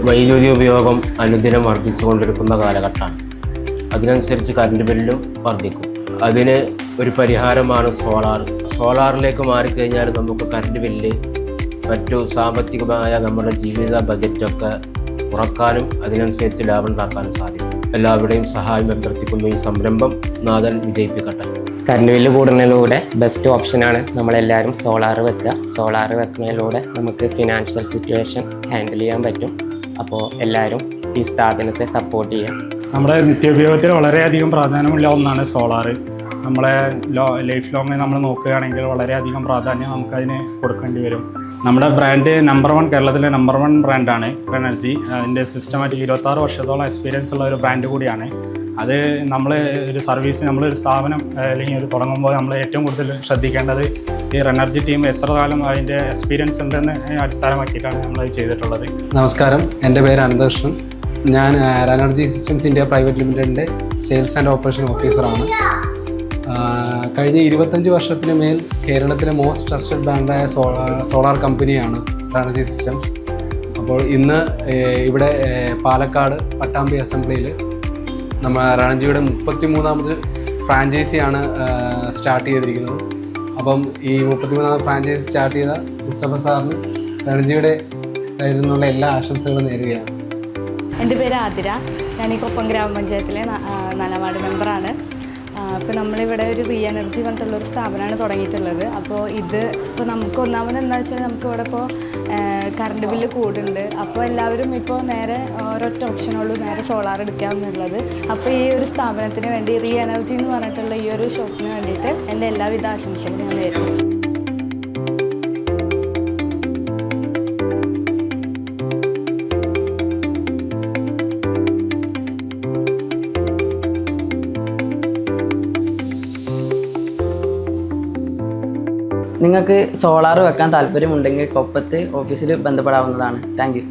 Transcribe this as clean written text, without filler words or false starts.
വൈദ്യുതി ഉപയോഗം അനുദിനം വർദ്ധിച്ചുകൊണ്ടിരിക്കുന്ന കാലഘട്ടമാണ്. അതിനനുസരിച്ച് കറണ്ട് ബില്ലും വർദ്ധിക്കും. അതിന് ഒരു പരിഹാരമാണ് സോളാറിലേക്ക് മാറിക്കഴിഞ്ഞാൽ നമുക്ക് കറണ്ട് ബില്ല് മറ്റു സാമ്പത്തികമായ നമ്മുടെ ജീവിത ബജറ്റൊക്കെ കുറക്കാനും അതിനനുസരിച്ച് ലാഭം ഉണ്ടാക്കാനും സാധിക്കും. എല്ലാവരുടെയും സഹായം അഭ്യർത്ഥിക്കുന്ന ഈ സംരംഭം നാഥൻ വിജയിപ്പിക്കട്ടെ. കറണ്ട് ബില്ല് കൂടുന്നതിലൂടെ ബെസ്റ്റ് ഓപ്ഷനാണ് നമ്മളെല്ലാവരും സോളാർ വെക്കുക. സോളാർ വെക്കുന്നതിലൂടെ നമുക്ക് ഫിനാൻഷ്യൽ സിറ്റുവേഷൻ ഹാൻഡിൽ ചെയ്യാൻ പറ്റും. അപ്പോൾ എല്ലാവരും ഈ സ്ഥാപനത്തെ സപ്പോർട്ട് ചെയ്യുക. നമ്മുടെ നിത്യോപയോഗത്തിൽ വളരെയധികം പ്രാധാന്യമുള്ള ഒന്നാണ് സോളാർ. നമ്മളെ ലൈഫ് ലോങ് നമ്മൾ നോക്കുകയാണെങ്കിൽ വളരെയധികം പ്രാധാന്യം നമുക്കതിന് കൊടുക്കേണ്ടി വരും. നമ്മുടെ ബ്രാൻഡ് നമ്പർ 1 കേരളത്തിലെ നമ്പർ 1 ബ്രാൻഡാണ് റെനർജി. അതിൻ്റെ സിസ്റ്റമാറ്റിക് 26 വർഷത്തോളം എക്സ്പീരിയൻസ് ഉള്ള ഒരു ബ്രാൻഡ് കൂടിയാണ്. അത് നമ്മൾ ഒരു സർവീസ്, നമ്മളൊരു സ്ഥാപനം അല്ലെങ്കിൽ ഒരു തുടങ്ങുമ്പോൾ നമ്മൾ ഏറ്റവും കൂടുതൽ ശ്രദ്ധിക്കേണ്ടത് ഈ റെനർജി ടീം എത്ര കാലം അതിൻ്റെ എക്സ്പീരിയൻസ് ഉണ്ടെന്ന് അടിസ്ഥാനമാക്കിയിട്ടാണ് നമ്മളത് ചെയ്തിട്ടുള്ളത്. നമസ്കാരം, എൻ്റെ പേര് അനന്തകൃഷ്ണൻ. ഞാൻ റെനർജി സിസ്റ്റംസ് ഇന്ത്യ പ്രൈവറ്റ് ലിമിറ്റഡിൻ്റെ സെയിൽസ് ആൻഡ് ഓപ്പറേഷൻ ഓഫീസറാണ്. കഴിഞ്ഞ 25 വർഷത്തിന് മേൽ കേരളത്തിലെ മോസ്റ്റ് ട്രസ്റ്റഡ് ബ്രാൻഡായ സോളാർ കമ്പനിയാണ് റെനർജി സിസ്റ്റംസ്. അപ്പോൾ ഇന്ന് ഇവിടെ പാലക്കാട് പട്ടാമ്പി അസംബ്ലിയിൽ നമ്മൾ റെനർജിയുടെ 33ാമത് ഫ്രാഞ്ചൈസിയാണ് സ്റ്റാർട്ട് ചെയ്തിരിക്കുന്നത്. അപ്പം ഈ 33ാമത് ഫ്രാഞ്ചൈസി സ്റ്റാർട്ട് ചെയ്ത മുസ്തഫ സാറിന് റെനർജിയുടെ സൈഡിൽ നിന്നുള്ള എല്ലാ ആശംസകളും നേരുകയാണ്. എൻ്റെ പേര് ആതിര. ഞാൻ ഈ കൊപ്പം ഗ്രാമപഞ്ചായത്തിലെ 4ാം വാർഡ് മെമ്പറാണ്. അപ്പോൾ നമ്മളിവിടെ ഒരു റീ എനർജി പറഞ്ഞിട്ടുള്ളൊരു സ്ഥാപനമാണ് തുടങ്ങിയിട്ടുള്ളത്. അപ്പോൾ ഇപ്പോൾ നമുക്ക് ഒന്നാമത് എന്താ വെച്ചാൽ നമുക്ക് ഇവിടെ ഇപ്പോൾ കറണ്ട് ബില്ല് കൂടുന്നുണ്ട്. അപ്പോൾ എല്ലാവരും ഇപ്പോൾ നേരെ ഒരൊറ്റ ഓപ്ഷനുള്ളൂ, നേരെ സോളാർ എടുക്കാമെന്നുള്ളത്. അപ്പോൾ ഈ ഒരു സ്ഥാപനത്തിന് വേണ്ടി റീ എനർജി എന്ന് പറഞ്ഞിട്ടുള്ള ഈ ഒരു ഷോപ്പിന് വേണ്ടിയിട്ട് എൻ്റെ എല്ലാവിധ ആശംസകളും ഞാൻ നേരുന്നു. നിങ്ങൾക്ക് സോളാർ വെക്കാൻ താല്പര്യമുണ്ടെങ്കിൽ കൊപ്പത്ത് ഓഫീസിൽ ബന്ധപ്പെടാവുന്നതാണ്. Thank you.